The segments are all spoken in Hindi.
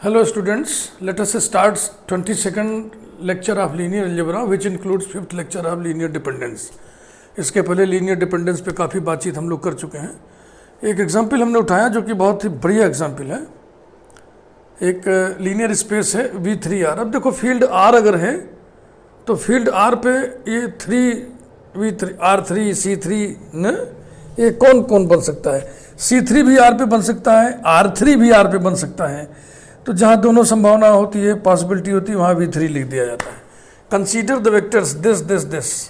Hello students, let us start 22nd lecture of linear algebra which includes 5th lecture of linear dependence. इसके पहले लीनियर डिपेंडेंस पे काफ़ी बातचीत हम लोग कर चुके हैं. एक एग्जाम्पल हमने उठाया जो कि बहुत ही बढ़िया एग्जाम्पल है. एक लीनियर स्पेस है V3R. अब देखो फील्ड R अगर है तो फील्ड R पे ये 3 R3 C3 न ये कौन कौन बन सकता है. C3 भी R पे बन सकता है, R3 भी R पे बन सकता है. तो जहाँ दोनों संभावना होती है, पॉसिबिलिटी होती है, वहाँ V3 लिख दिया जाता है. Consider the vectors this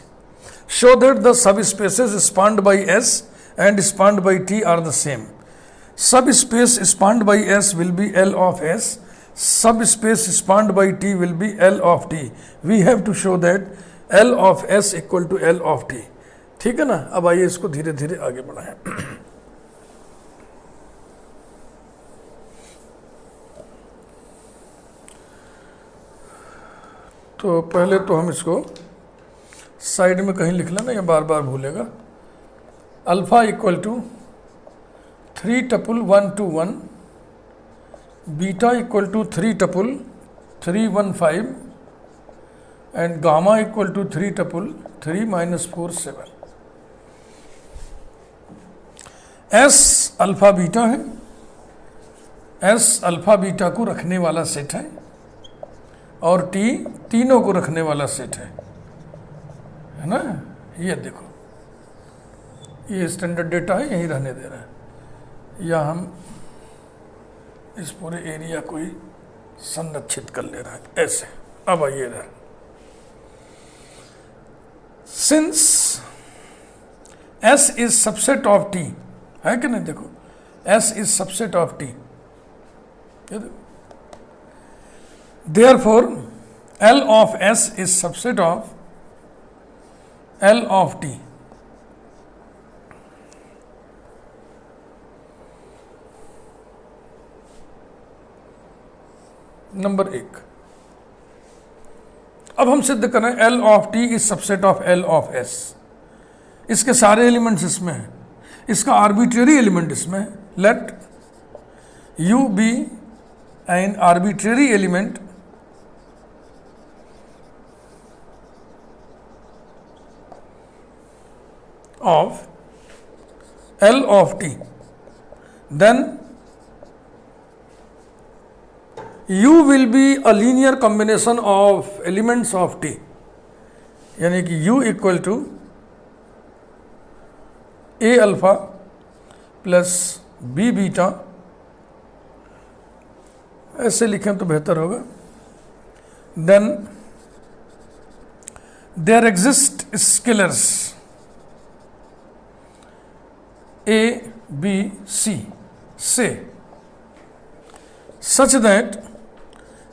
show that the sub spaces spend by S and spanned by T are the same. Subspace spanned by S will be L of S. Subspace spanned by T will be L of T. We have to show that L of S equal to L of T. ठीक है ना. अब आइए इसको धीरे धीरे आगे बढ़ाएं. तो पहले तो हम इसको साइड में कहीं लिख लेना, या बार बार भूलेगा. Alpha equal to 3 tuple 1 2 1, beta equal to 3 tuple 3 1 5 and gamma equal to 3 tuple 3 -4 7. S alpha beta है. एस अल्फा बीटा को रखने वाला सेट है और टी तीनों को रखने वाला सेट है ना. ये देखो, ये स्टैंडर्ड डेटा है, यहीं रहने दे रहा है, या हम इस पूरे एरिया को ही संरक्षित कर ले रहा है ऐसे. अब आइए इधर. Since S is subset of T है कि नहीं. देखो S is subset of T. Therefore, L of S is subset of L of T. Number 1. अब हम सिद्ध करें L of T is subset of L of S. इसके सारे एलिमेंट्स इसमें हैं, इसका आर्बिट्रेरी एलिमेंट इसमें है. Let U be an arbitrary element of L of T, then U will be a linear combination of elements of T. यानी कि U equal to A alpha plus B beta, ऐसे लिखें तो बेहतर होगा. Then there exist scalars A, B, C say such that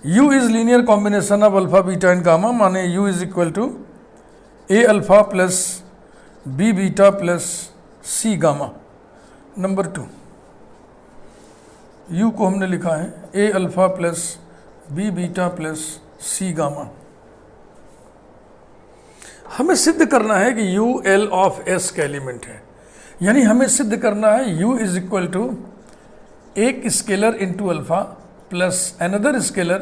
U is linear combination of alpha, beta and gamma. माने U is equal to A alpha plus B beta plus C gamma. Number 2, U को हमने लिखा है A alpha plus B beta plus C gamma. हमें सिद्ध करना है कि U L of S का एलिमेंट है. यानी हमें सिद्ध करना है U इज इक्वल टू एक scalar into alpha plus another scalar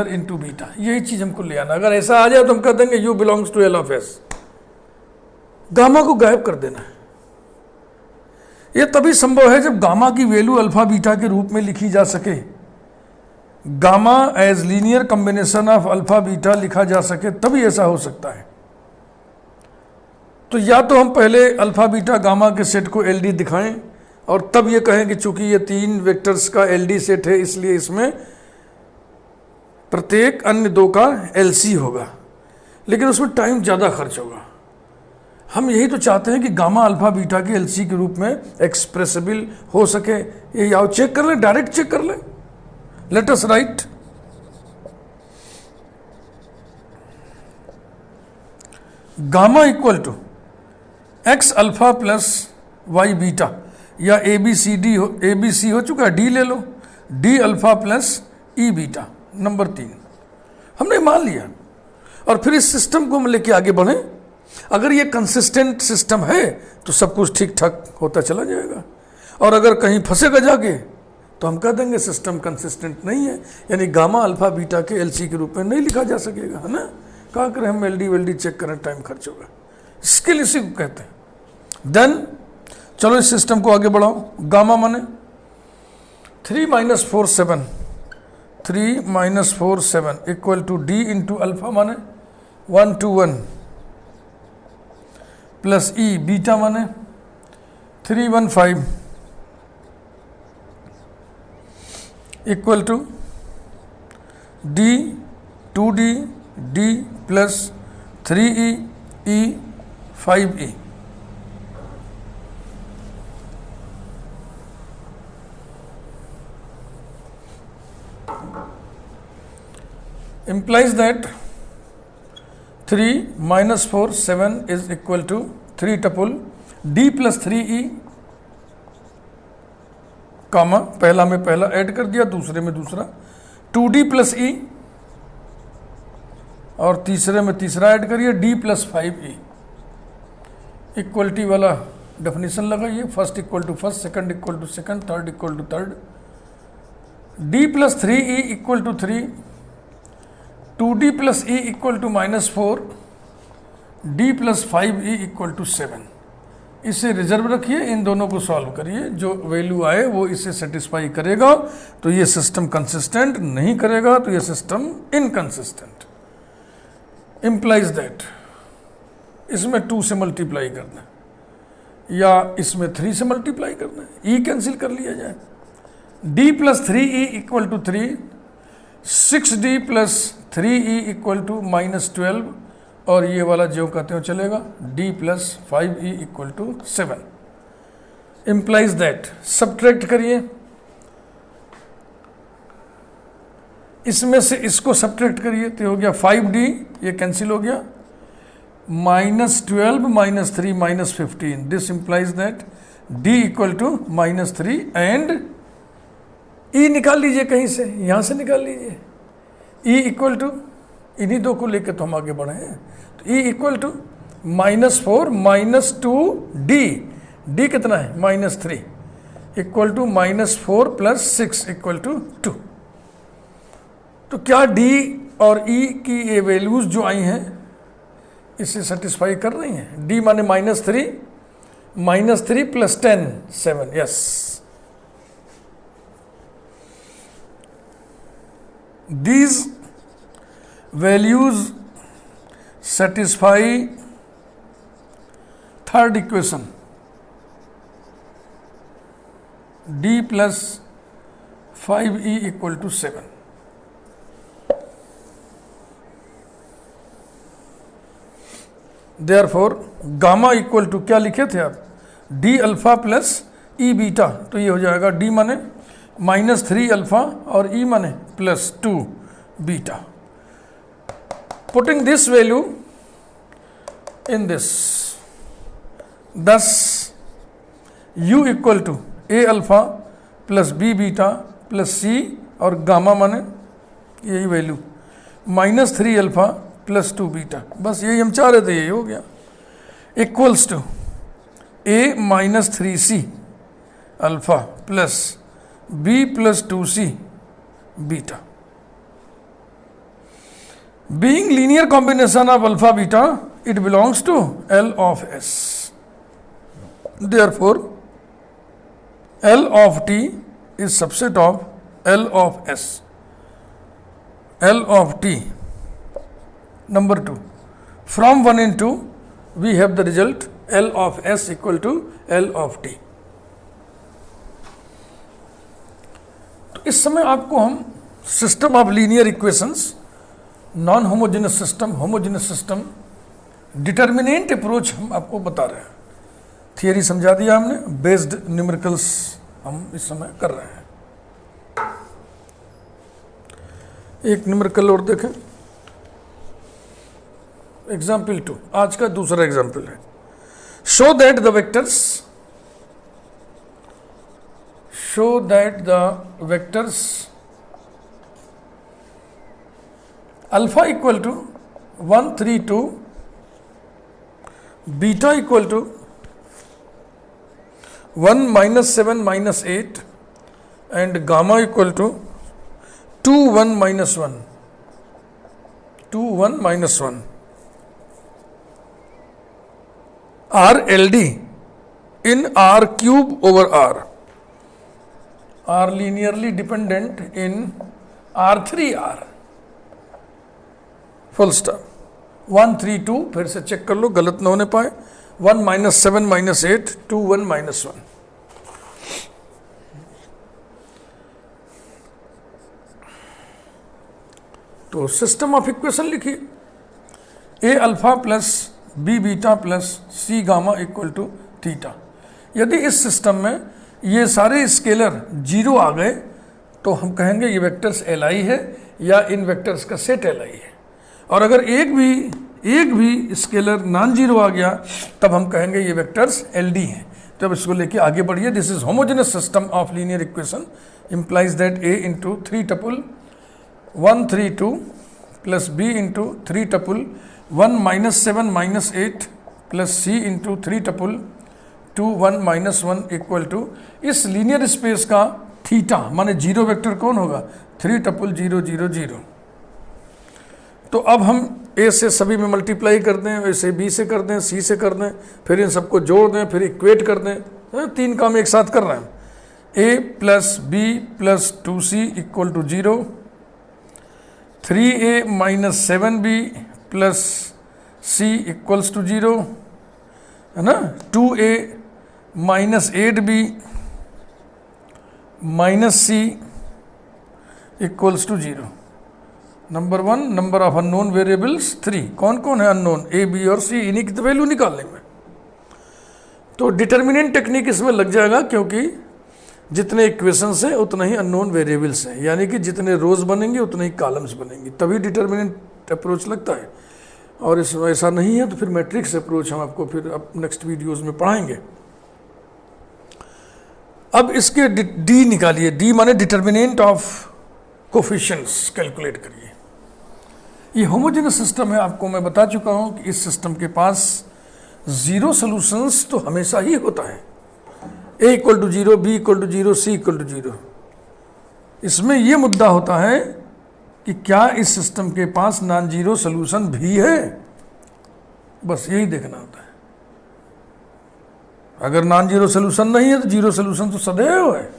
into beta. यही चीज हमको ले आना. अगर ऐसा आ जाए तो हम कह देंगे U belongs to L of S. Gamma को गायब कर देना है. यह तभी संभव है जब गामा की वैल्यू अल्फा बीटा के रूप में लिखी जा सके. Gamma as linear combination of alpha beta लिखा जा सके, तभी ऐसा हो सकता है. तो या तो हम पहले अल्फा बीटा गामा के सेट को LD दिखाएं और तब ये कहें कि चूंकि ये 3 वेक्टर्स का LD सेट है इसलिए इसमें प्रत्येक अन्य 2 का LC होगा, लेकिन उसमें टाइम ज़्यादा खर्च होगा. हम यही तो चाहते हैं कि गामा अल्फा बीटा के LC के रूप में एक्सप्रेसिबल हो सके. ये आओ चेक कर लें, डायरेक्ट चेक कर लें. Let us write gamma equal to X alpha plus Y beta, या ABC हो चुका है, D ले लो, D alpha plus E beta. Number 3 हमने मान लिया और फिर इस सिस्टम को हम लेके आगे बढ़ें. अगर ये कंसिस्टेंट सिस्टम है तो सब कुछ ठीक ठाक होता चला जाएगा, और अगर कहीं फंसेगा जाके तो हम कह देंगे सिस्टम कंसिस्टेंट नहीं है, यानी गामा अल्फा बीटा के एलसी के रूप में नहीं लिखा जा सकेगा, है ना। क्या करें हम, एलडी वेल्डी चेक करें, टाइम खर्च होगा। स्किल इसी को कहते हैं। देन चलो इस सिस्टम को आगे बढ़ाओ। गामा माने 3 - 4 7, 3 - 4 7 equal to D into alpha माने 1 to 1 प्लस ई, बीटा माने 3 1 5 equal to D 2d D plus 3e E 5e। implies that 3 - 4 7 is equal to 3 tuple d plus 3e कामा, पहला में पहला ऐड कर दिया, दूसरे में दूसरा 2d प्लस e, और तीसरे में तीसरा ऐड करिए d प्लस 5e। इक्वलिटी वाला डेफिनेशन लगाइए, first equal to first, second equal to second, third equal to third. d plus 3e equal to 3, 2d plus e equal to -4, d plus 5e equal to 7। इसे रिजर्व रखिए, इन दोनों को सॉल्व करिए, जो वैल्यू आए वो इसे सेटिस्फाई करेगा तो ये सिस्टम कंसिस्टेंट, नहीं करेगा तो ये सिस्टम इनकंसिस्टेंट। इम्प्लाइज दैट इसमें 2 से मल्टीप्लाई करना है या इसमें 3 से मल्टीप्लाई करना है, ई कैंसिल कर लिया जाए। d plus 3e equal to 3, 6d plus 3e equal to -12, और ये वाला जो कहते हो चलेगा, d plus 5e equal to 7। Implies that, subtract करिए, इसमें से इसको सब्ट्रैक्ट करिए तो हो गया 5d, ये कैंसिल हो गया, -12 - 3 -15। This implies that d equal to -3 and e निकाल लीजिए कहीं से, यहाँ से निकाल लीजिए। e इक्वल टू, इन्हीं दो को लेकर तो हम आगे बढ़े हैं, तो e equal to -4 - 2d, d कितना है -3 equal to -4 plus 6 equal to 2। तो क्या d और e की ये वैल्यूज जो आई हैं इसे सेटिस्फाई कर रही हैं? d माने -3 plus 10 7, yes. These values satisfy third equation, d plus 5e equal to 7। Therefore gamma equal to क्या लिखे थे आप, d alpha plus e beta, तो ये हो जाएगा d माने -3 अल्फा और e माने +2 beta. Putting this value in this, thus u equal to a alpha plus b beta plus c, और गामा माने यही वैल्यू -3 अल्फा प्लस 2 बीटा, बस यही हम चाह रहे थे, यही हो गया। Equals to a -3c alpha plus b plus 2c beta. Being linear combination of alpha beta, it belongs to L of S. Therefore, L of T is subset of L of S. L of T. Number 2. From 1 and 2, we have the result L of S equal to L of T. तो इस समय आपको हम system of linear equations, non homogeneous system, homogeneous system, determinant approach हम आपको बता रहे हैं। थियरी समझा दिया हमने, बेस्ड न्यूमेरिकल्स हम इस समय कर रहे हैं। एक न्यूमेरिकल और देखें, एग्जाम्पल 2, आज का दूसरा एग्जाम्पल है। Show that the vectors alpha equal to 1 3 2, beta equal to 1 -7 -8, and gamma equal to 2 1 minus 1 2 1 minus 1 are LD in R cube over R are linearly dependent in R3R full stop. 1 3 2 फिर से चेक कर लो, गलत ना होने पाए। 1 minus 7 minus 8 2 1 minus 1। तो सिस्टम ऑफ इक्वेशन लिखिए, a alpha plus b beta plus c gamma equal to theta. यदि इस सिस्टम में ये सारे स्केलर जीरो आ गए तो हम कहेंगे ये वेक्टर्स एल आई है या इन वेक्टर्स का सेट एल आई है। और अगर एक भी स्केलर नॉन जीरो आ गया तब हम कहेंगे ये वेक्टर्स एल डी हैं। तब इसको लेके आगे बढ़िए। This is homogeneous system of linear equation implies that A into 3 tuple 1 3 2 plus B into 3 tuple 1 minus 7 minus 8 plus C into 3 tuple 2 1 minus 1 equal to इस लीनियर स्पेस का थीटा माने जीरो वेक्टर कौन होगा 3 टपल 0 0 0। तो अब हम ए से सभी में मल्टीप्लाई कर दें, ए से बी से कर दें, सी से कर दें, फिर इन सबको जोड़ दें, फिर इक्वेट कर दें। 3 काम एक साथ कर रहे हैं। A plus b plus 2c equal to 0, 3a minus 7b plus c equals to 0 है ना, 2a minus 8b minus c equals to 0। Number 1 number of unknown variables 3। कौन कौन है अननोन, ए बी और सी, इन्हीं की तो वैल्यू निकालने में। तो डिटर्मिनेंट टेक्निक इसमें लग जाएगा, क्योंकि जितने इक्वेशंस हैं उतना ही अननोन वेरिएबल्स हैं, यानी कि जितने रोज बनेंगे उतने ही कॉलम्स बनेंगे, तभी डिटर्मिनेंट अप्रोच लगता है। और इस ऐसा नहीं है तो फिर मैट्रिक्स अप्रोच हम आपको फिर अब नेक्स्ट वीडियोस में पढ़ाएंगे। अब इसके डी निकालिए, डी माने डिटर्मिनेंट ऑफ कोफिशिएंट्स कैलकुलेट करिए। ये होमोजेनस सिस्टम है, आपको मैं बता चुका हूं कि इस सिस्टम के पास जीरो सोल्यूशंस तो हमेशा ही होता है। A equal to 0, b equal to 0, C equal to 0। इसमें यह मुद्दा होता है कि क्या इस सिस्टम के पास नॉन जीरो सोल्यूशन भी है, बस यही देखना होता है। अगर नॉन जीरो सोल्यूशन नहीं है तो जीरो सोल्यूशन तो सदैव है।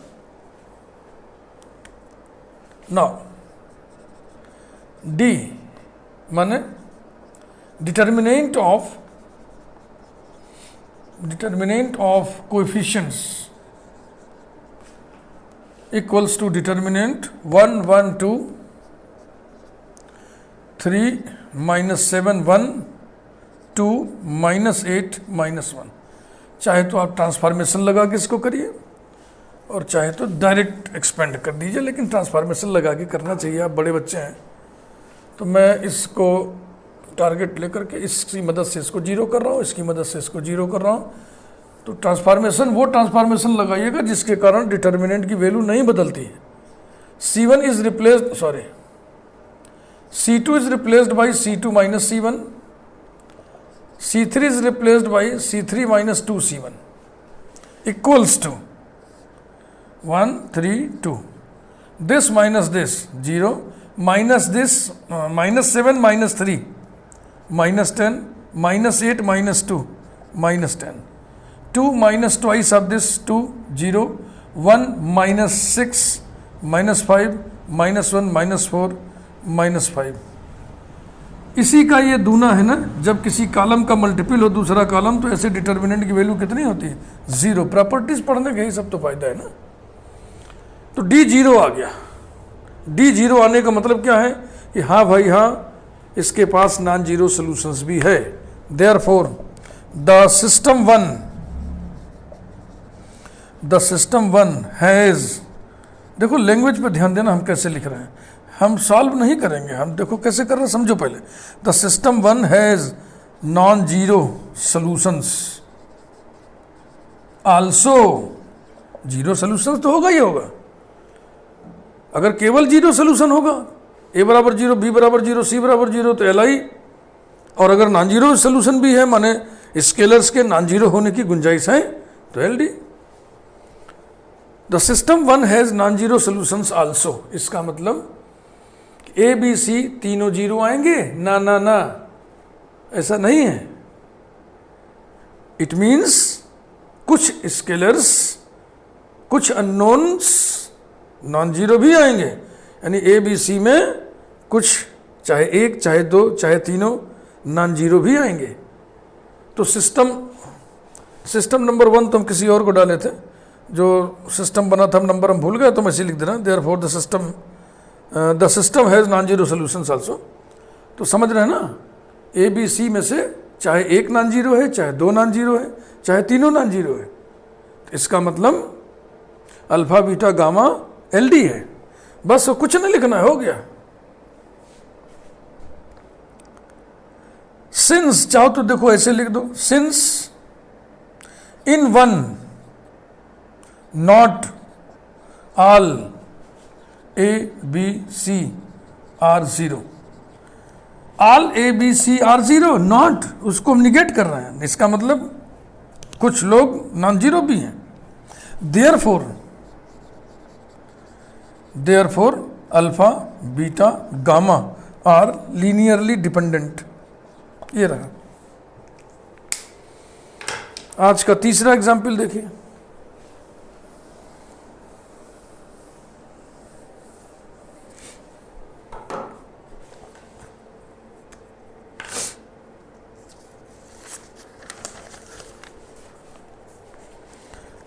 नाउ डी माने determinant of coefficients equals to determinant 1 1 2 3 minus 7 1 2 minus 8 minus 1। चाहे तो आप ट्रांसफॉर्मेशन लगा के इसको करिए और चाहे तो डायरेक्ट एक्सपेंड कर दीजिए, लेकिन ट्रांसफॉर्मेशन लगा के करना चाहिए। आप बड़े बच्चे हैं तो मैं इसको टारगेट लेकर के इसकी मदद से इसको जीरो कर रहा हूँ, इसकी मदद से इसको जीरो कर रहा हूँ। तो ट्रांसफॉर्मेशन वो ट्रांसफॉर्मेशन लगाइएगा जिसके कारण डिटर्मिनेंट की वैल्यू नहीं बदलती है। C1 is replaced sorry C2 is replaced by C2 minus C1, C3 is replaced by C3 minus 2C1 equals to 1 3 2। This minus this 0 minus this minus 7 minus 3 minus 10 minus 8 minus 2 minus 10, 2 minus twice of this 2 0 1 minus 6 minus 5 minus 1 minus 4 minus 5। इसी का ये दूना है ना, जब किसी कॉलम का मल्टीपल हो दूसरा कॉलम तो ऐसे डिटर्मिनेंट की वैल्यू कितनी होती है 0। प्रॉपर्टीज पढ़ने का ही सब तो फायदा है ना। तो डी 0 आ गया। डी 0 आने का मतलब क्या है कि हाँ भाई हाँ इसके पास नॉन जीरो सोल्यूशंस भी है। Therefore the system one has, देखो लैंग्वेज पे ध्यान देना, हम कैसे लिख रहे हैं, हम सॉल्व नहीं करेंगे, हम देखो कैसे कर रहे हैं समझो पहले। The system one has non zero solutions also. Zero solutions तो होगा ही होगा। अगर केवल जीरो सोल्यूशन होगा ए बराबर 0, बी बराबर 0, सी बराबर 0 तो एल आई। और अगर नॉन जीरो सोल्यूशन भी है माने स्केलर्स के नॉन जीरो होने की गुंजाइश है तो L D. The system one has non zero solutions also. इसका मतलब ए बी सी तीनों जीरो आएंगे? ना ना ना, ऐसा नहीं है। इट मीन्स कुछ स्केलर्स, कुछ अननोन्स नॉन जीरो भी आएंगे, यानी ए बी सी में कुछ, चाहे एक, चाहे दो, चाहे तीनों नॉन जीरो भी आएंगे। तो सिस्टम नंबर वन तो हम किसी और को डाले थे, जो सिस्टम बना था हम नंबर हम भूल गए, तो मैं इसे लिख दे रहा हूँ, therefore the system has non zero solutions also. तो समझ रहे हैं ना, ए बी सी में से चाहे एक नॉन जीरो है, चाहे दो नॉन जीरो है, चाहे तीनों नॉन जीरो है। तो इसका मतलब alpha beta gamma L D है। बस वो कुछ नहीं लिखना है, हो गया। सिंस चाहो तो देखो ऐसे लिख दो, since in one not all A B C are zero. All A B C are zero, not, उसको हम निगेट कर रहे हैं। इसका मतलब कुछ लोग नॉन जीरो भी हैं। Therefore alpha beta gamma are linearly dependent. ये रहा आज का तीसरा एग्जाम्पल। देखिए,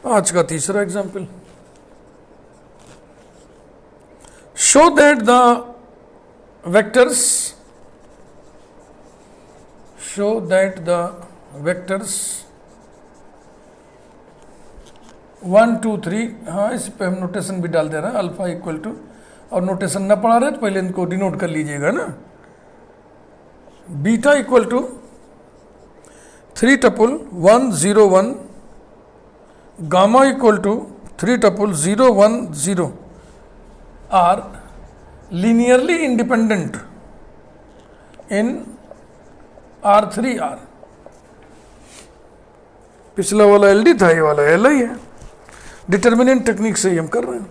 आज का तीसरा example, show that the vectors 1 2 3, हाँ इस पे हम नोटेशन भी डाल दे रहे हैं, अल्फा इक्वल टू, और नोटेशन न पढ़ा रहे तो पहले इनको डिनोट कर लीजिएगा ना, beta equal to 3 tuple 1 0 1, gamma equal to 3 tuple 0 1 0 are linearly independent in R3R। पिछला वाला एल डी था, ये वाला एल आई है। डिटर्मिनेंट टेक्निक से ही हम कर रहे हैं।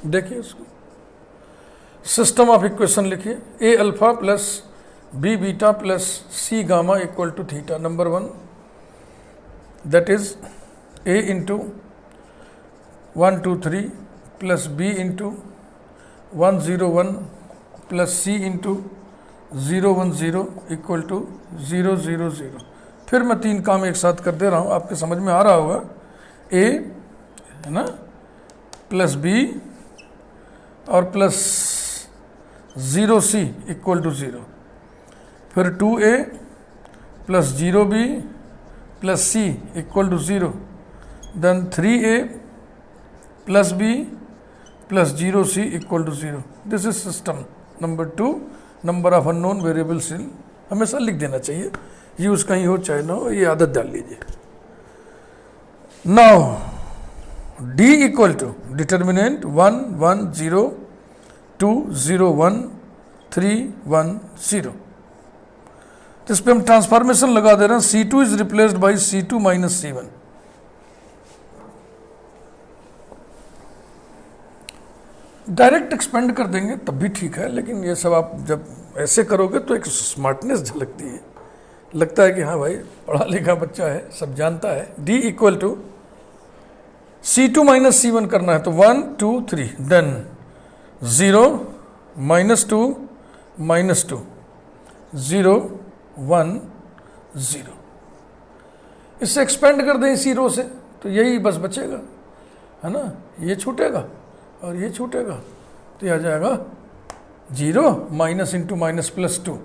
देखिए उसको, सिस्टम ऑफ इक्वेशन लिखिए, a alpha plus b beta plus c gamma equal to theta. Number one, that is a into 1 2 3 plus B into 1 0 1 plus C into 0 1 0 equal to 0 0 0। फिर मैं तीन काम एक साथ कर दे रहा हूँ, आपके समझ में आ रहा होगा। ए है ना, प्लस बी और प्लस 0 सी इक्वल टू 0, फिर 2a plus 0b plus C equal to 0, then 3a plus b plus 0c equal to 0। This is system number 2। Number of unknown variables हमेशा लिख देना चाहिए, यूज कहीं हो चाहे ना हो, ये आदत डाल लीजिए। Now d equal to determinant 1 1 0 2 0 1 3 1 0। तो इस पर हम ट्रांसफॉर्मेशन लगा दे रहे हैं, C2 is replaced by C2 minus C1। Direct expand कर देंगे तब भी ठीक है, लेकिन ये सब आप जब ऐसे करोगे तो एक स्मार्टनेस झलकती है, लगता है कि हाँ भाई पढ़ा लिखा बच्चा है, सब जानता है। d equal to C2 minus C1 करना है, तो 1 2 3, देन 0 माइनस 2 माइनस 2 0 1 0। इससे एक्सपेंड कर दें इसी रो से, तो यही बस बचेगा, है ना, ये छूटेगा और ये छूटेगा, तो यह आ जाएगा 0 माइनस इंटू माइनस प्लस 2,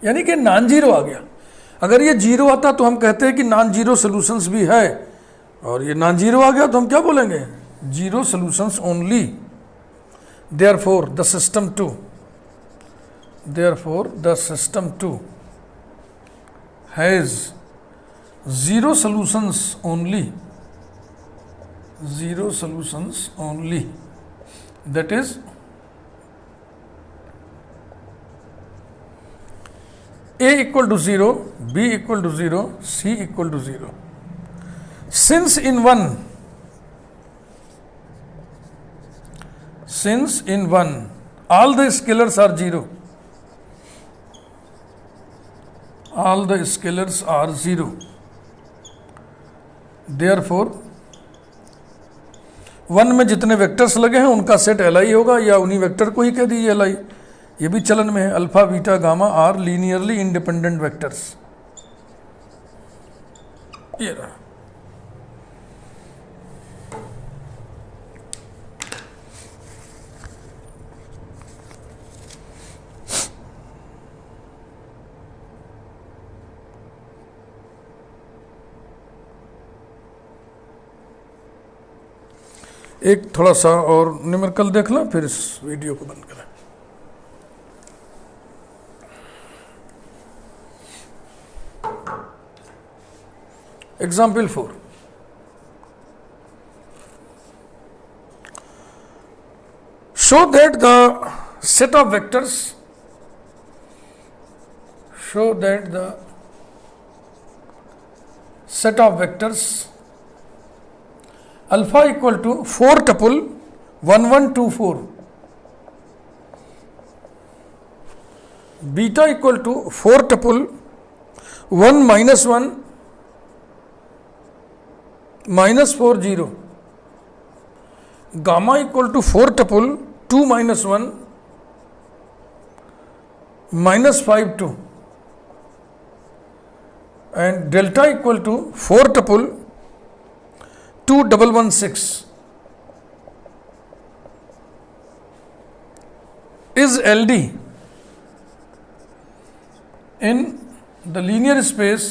यानी कि नॉन जीरो आ गया। अगर ये जीरो आता तो हम कहते हैं कि नॉन जीरो सोल्यूशंस भी है, और ये नॉन जीरो आ गया तो हम क्या बोलेंगे, zero solutions only. Therefore the system 2 has zero solutions only, that is A equal to 0, B equal to 0, C equal to 0. Since in 1, all the scalars are 0, all the scalars are 0, therefore 1 में जितने वेक्टर्स लगे हैं उनका सेट Li होगा, या उन्हीं वेक्टर को ही कह दीजिए Li। ये भी चलन में है, alpha beta gamma are linearly independent vectors. ये रहा। एक थोड़ा सा और न्यूमेरिकल देख लो, फिर इस वीडियो को बंद करें। Example 4. Show that the set of vectors alpha equal to 4 tuple 1 1 2 4, beta equal to 4 tuple 1 minus 1 minus 4 0, gamma equal to 4 tuple 2 minus 1 minus 5 2, and delta equal to 4 tuple 2 1 1 6 is LD in the linear space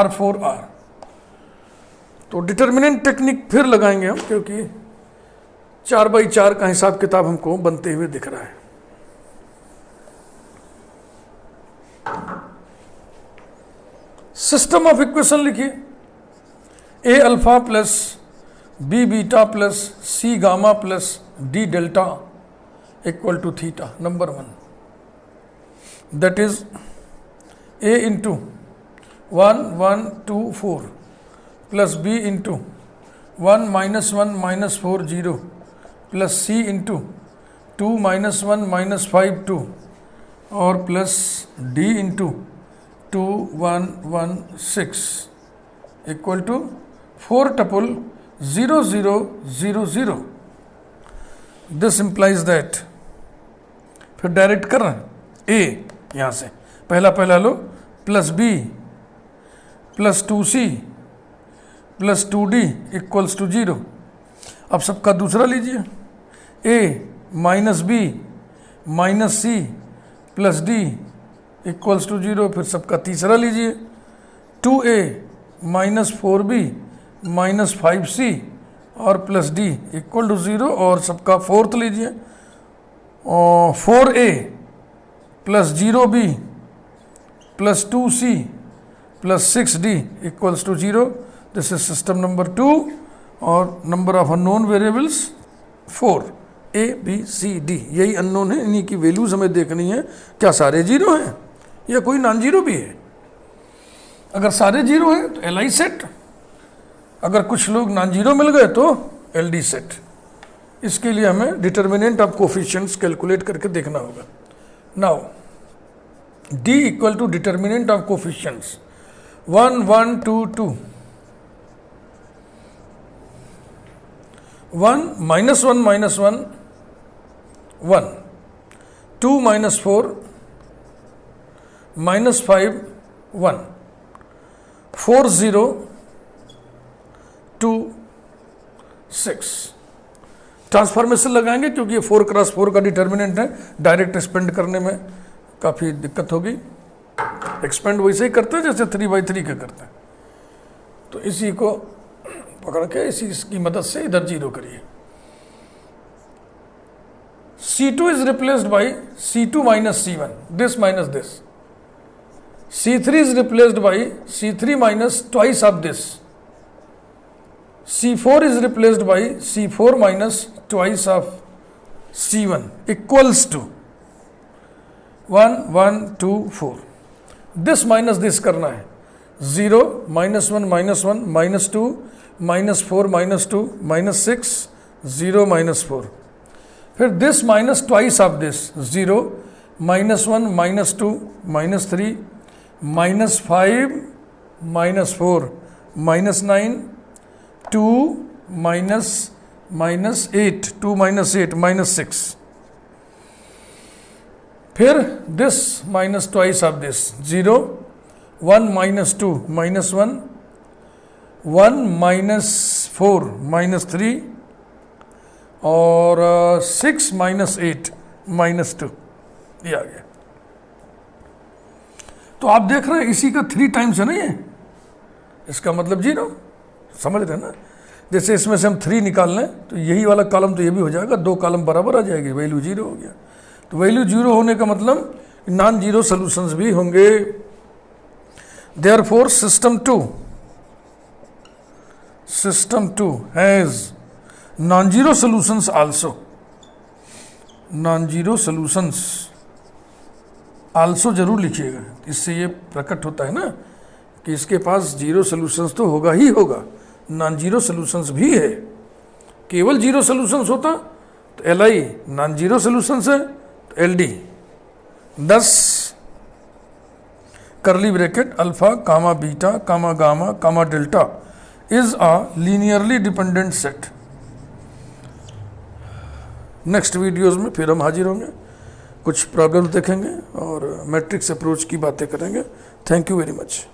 R4R। तो डिटर्मिनेंट टेक्निक फिर लगाएंगे हम, क्योंकि 4x4 का हिसाब किताब हमको बनते हुए दिख रहा है। सिस्टम ऑफ इक्वेशन लिखिए, a alpha plus b beta plus c gamma plus d delta equal to theta. Number 1, that is a into 1 1 2 4 plus B into 1 minus 1 minus 4 0 plus C into 2 minus 1 minus 5 2 और plus d into 2 1 1 6 equal to 4 tuple 0 0 0 0। This implies that, फिर डायरेक्ट कर रहे हैं ए यहाँ से, पहला लो plus b plus 2c plus 2d equals to 0। अब सबका दूसरा लीजिए, a minus b minus c plus d equals to 0। फिर सबका तीसरा लीजिए, 2a minus 4b minus 5c और प्लस डी इक्वल टू 0। और सबका फोर्थ लीजिए, 4a plus 0b plus 2c plus 6d equals to 0। This is system number 2 और number of unknown variables 4 A B C D, यही अननोन है, इन्हीं की वैल्यूज हमें देखनी है। क्या सारे जीरो हैं या कोई नॉन जीरो भी है? अगर सारे जीरो हैं तो एल आई सेट, अगर कुछ लोग नॉन जीरो मिल गए तो एल डी सेट। इसके लिए हमें डिटर्मिनेंट ऑफ कोफिशिएंट्स कैलकुलेट करके देखना होगा। Now D equal to determinant of coefficients 1 1 2 2 1 minus 1 minus 1 1 2 minus 4 minus 5 1 4 0 2 6। Transformation लगाएंगे क्योंकि ये 4 क्रॉस 4 का डिटर्मिनेंट है, डायरेक्ट एक्सपेंड करने में काफ़ी दिक्कत होगी। एक्सपेंड वैसे ही करते हैं जैसे 3/3 का करते हैं। तो इसी को पकड़ के इसकी मदद से इधर जीरो करिए। C2 is replaced by C2 minus C1, this minus this. C3 is replaced by C3 minus twice of this. C4 is replaced by C4 minus twice of C1 equals to 1 1 2 4. This minus this करना है, 0 -1 -1 -2 -4 -2 -6 0 -4। फिर this minus twice of this, 0 -1 -2 -3 -5 -4 -9 2 -8 2 -8 -6। फिर this minus twice of this, 0 1 -2 -1 1 -4 -3 और 6 -8 -2, ये आ गया। तो आप देख रहे हैं इसी का 3 टाइम्स है ना ये, इसका मतलब 0, समझ रहे हैं ना। जैसे इसमें से हम 3 निकाल लें तो यही वाला कॉलम तो ये भी हो जाएगा, 2 कॉलम बराबर आ जाएगी, वैल्यू 0 हो गया। तो वैल्यू 0 होने का मतलब नॉन जीरो सॉल्यूशंस भी होंगे। Therefore system 2 has non zero solutions also. Non zero solutions also जरूर लिखिएगा, इससे ये प्रकट होता है ना कि इसके पास जीरो सॉल्यूशंस तो होगा ही होगा, नॉन जीरो सॉल्यूशंस भी है। केवल जीरो सॉल्यूशंस होता तो Li नॉन जीरो सॉल्यूशंस है, तो Ld 10 करली bracket alpha comma beta comma gamma comma delta is a linearly dependent set. Next videos में फिर हम हाजिर होंगे, कुछ प्रॉब्लम्स देखेंगे और मैट्रिक्स अप्रोच की बातें करेंगे। Thank you very much.